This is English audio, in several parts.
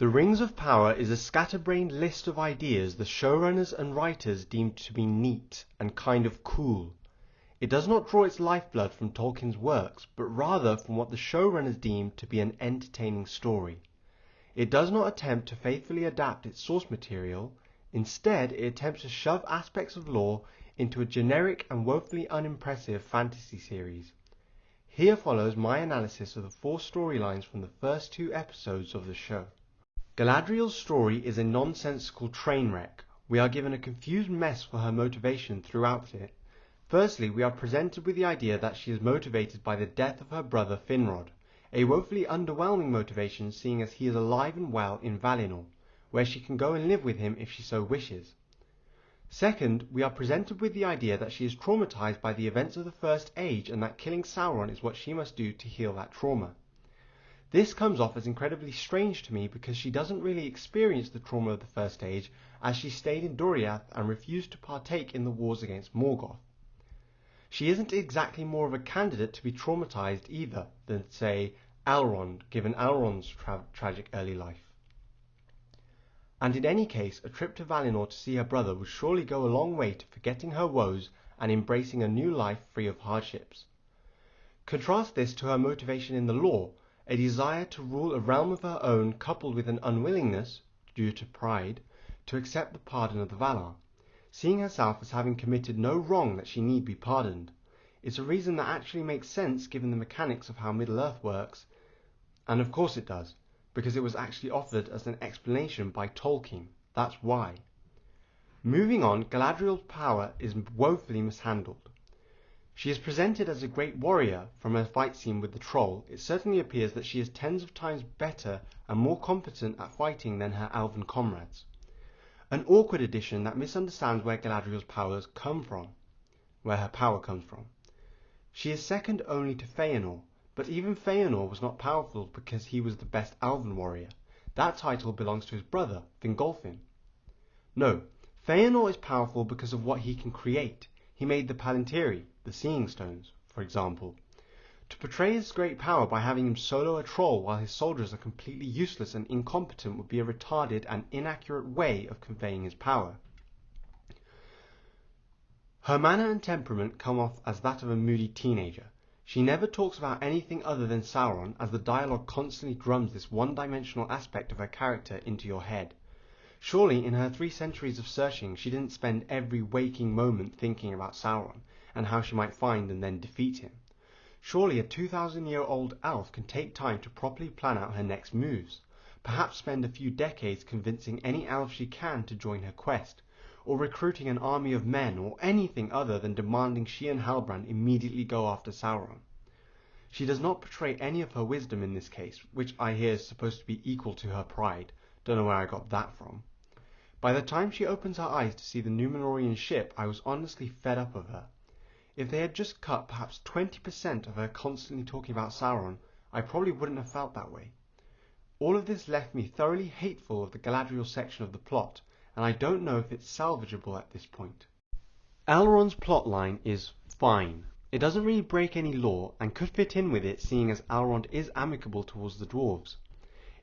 The Rings of Power is a scatterbrained list of ideas the showrunners and writers deemed to be neat and kind of cool. It does not draw its lifeblood from Tolkien's works, but rather from what the showrunners deemed to be an entertaining story. It does not attempt to faithfully adapt its source material. Instead, it attempts to shove aspects of lore into a generic and woefully unimpressive fantasy series. Here follows my analysis of the 4 storylines from the first 2 episodes of the show. Galadriel's story is a nonsensical train wreck. We are given a confused mess for her motivation throughout it. Firstly, we are presented with the idea that she is motivated by the death of her brother Finrod, a woefully underwhelming motivation seeing as he is alive and well in Valinor, where she can go and live with him if she so wishes. Second, we are presented with the idea that she is traumatized by the events of the First Age and that killing Sauron is what she must do to heal that trauma. This comes off as incredibly strange to me because she doesn't really experience the trauma of the First Age, as she stayed in Doriath and refused to partake in the wars against Morgoth. She isn't exactly more of a candidate to be traumatized either than, say, Elrond, given Elrond's tragic early life. And in any case, a trip to Valinor to see her brother would surely go a long way to forgetting her woes and embracing a new life free of hardships. Contrast this to her motivation in the lore, a desire to rule a realm of her own coupled with an unwillingness, due to pride, to accept the pardon of the Valar. Seeing herself as having committed no wrong that she need be pardoned. It's a reason that actually makes sense given the mechanics of how Middle-earth works, and of course it does, because it was actually offered as an explanation by Tolkien. That's why. Moving on, Galadriel's power is woefully mishandled. She is presented as a great warrior. From her fight scene with the troll, it certainly appears that she is tens of times better and more competent at fighting than her elven comrades. An awkward addition that misunderstands where Galadriel's powers come from, where her power comes from. She is second only to Feanor, but even Feanor was not powerful because he was the best elven warrior. That title belongs to his brother, Fingolfin. No, Feanor is powerful because of what he can create. He made the Palantiri, the Seeing Stones, for example. To portray his great power by having him solo a troll while his soldiers are completely useless and incompetent would be a retarded and inaccurate way of conveying his power. Her manner and temperament come off as that of a moody teenager. She never talks about anything other than Sauron, as the dialogue constantly drums this one-dimensional aspect of her character into your head. Surely in her 3 centuries of searching she didn't spend every waking moment thinking about Sauron, and how she might find and then defeat him. Surely a 2,000-year-old elf can take time to properly plan out her next moves, perhaps spend a few decades convincing any elf she can to join her quest, or recruiting an army of men, or anything other than demanding she and Halbrand immediately go after Sauron. She does not portray any of her wisdom in this case, which I hear is supposed to be equal to her pride. Don't know where I got that from. By the time she opens her eyes to see the Númenórean ship, I was honestly fed up of her. If they had just cut perhaps 20% of her constantly talking about Sauron, I probably wouldn't have felt that way. All of this left me thoroughly hateful of the Galadriel section of the plot, and I don't know if it's salvageable at this point. Elrond's plotline is fine. It doesn't really break any law, and could fit in with it seeing as Elrond is amicable towards the dwarves.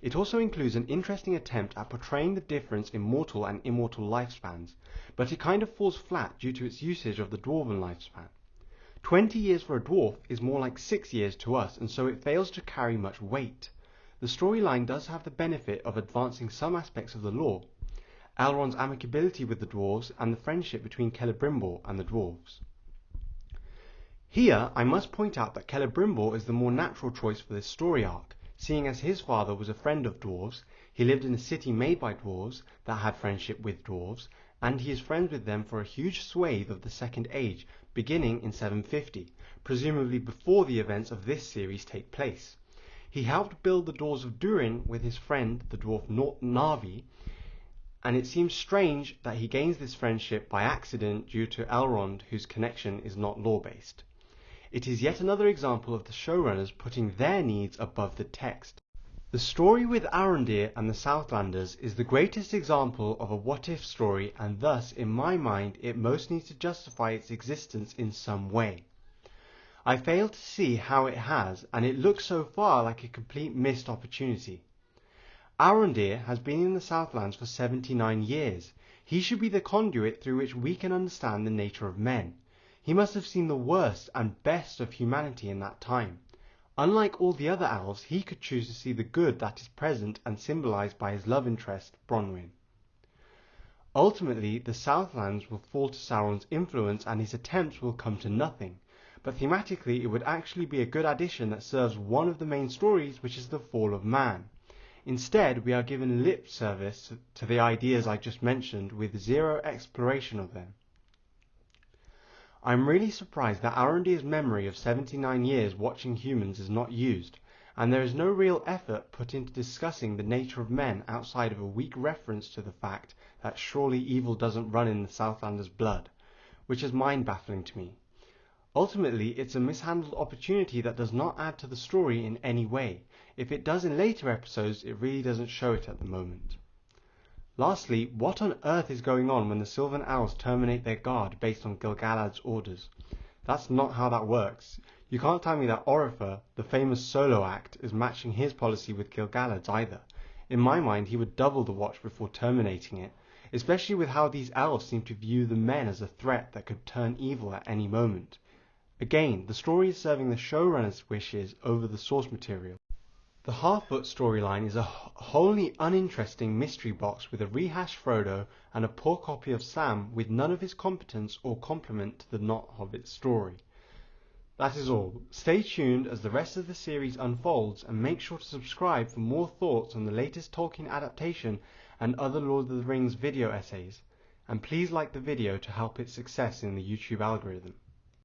It also includes an interesting attempt at portraying the difference in mortal and immortal lifespans, but it kind of falls flat due to its usage of the dwarven lifespan. 20 years for a dwarf is more like 6 years to us, and so it fails to carry much weight. The storyline does have the benefit of advancing some aspects of the lore, Elrond's amicability with the dwarves and the friendship between Celebrimbor and the dwarves. Here I must point out that Celebrimbor is the more natural choice for this story arc, seeing as his father was a friend of dwarves, he lived in a city made by dwarves that had friendship with dwarves, and he is friends with them for a huge swathe of the Second Age, beginning in 750, presumably before the events of this series take place. He helped build the doors of Durin with his friend, the dwarf Narvi, and it seems strange that he gains this friendship by accident due to Elrond, whose connection is not lore-based. It is yet another example of the showrunners putting their needs above the text. The story with Arondir and the Southlanders is the greatest example of a what-if story, and thus, in my mind, it most needs to justify its existence in some way. I fail to see how it has, and it looks so far like a complete missed opportunity. Arondir has been in the Southlands for 79 years. He should be the conduit through which we can understand the nature of men. He must have seen the worst and best of humanity in that time. Unlike all the other elves, he could choose to see the good that is present and symbolized by his love interest, Bronwyn. Ultimately, the Southlands will fall to Sauron's influence and his attempts will come to nothing. But thematically, it would actually be a good addition that serves one of the main stories, which is the fall of man. Instead, we are given lip service to the ideas I just mentioned with zero exploration of them. I'm really surprised that Arondir's memory of 79 years watching humans is not used, and there is no real effort put into discussing the nature of men outside of a weak reference to the fact that surely evil doesn't run in the Southlanders' blood, which is mind-baffling to me. Ultimately, it's a mishandled opportunity that does not add to the story in any way. If it does in later episodes, it really doesn't show it at the moment. Lastly, what on earth is going on when the Sylvan Elves terminate their guard based on Gil-galad's orders? That's not how that works. You can't tell me that Orifer, the famous solo act, is matching his policy with Gil-galad's either. In my mind, he would double the watch before terminating it, especially with how these elves seem to view the men as a threat that could turn evil at any moment. Again, the story is serving the showrunner's wishes over the source material. The Half-Foot storyline is a wholly uninteresting mystery box with a rehashed Frodo and a poor copy of Sam with none of his competence or complement to the Not Hobbit story. That is all. Stay tuned as the rest of the series unfolds and make sure to subscribe for more thoughts on the latest Tolkien adaptation and other Lord of the Rings video essays. And please like the video to help its success in the YouTube algorithm.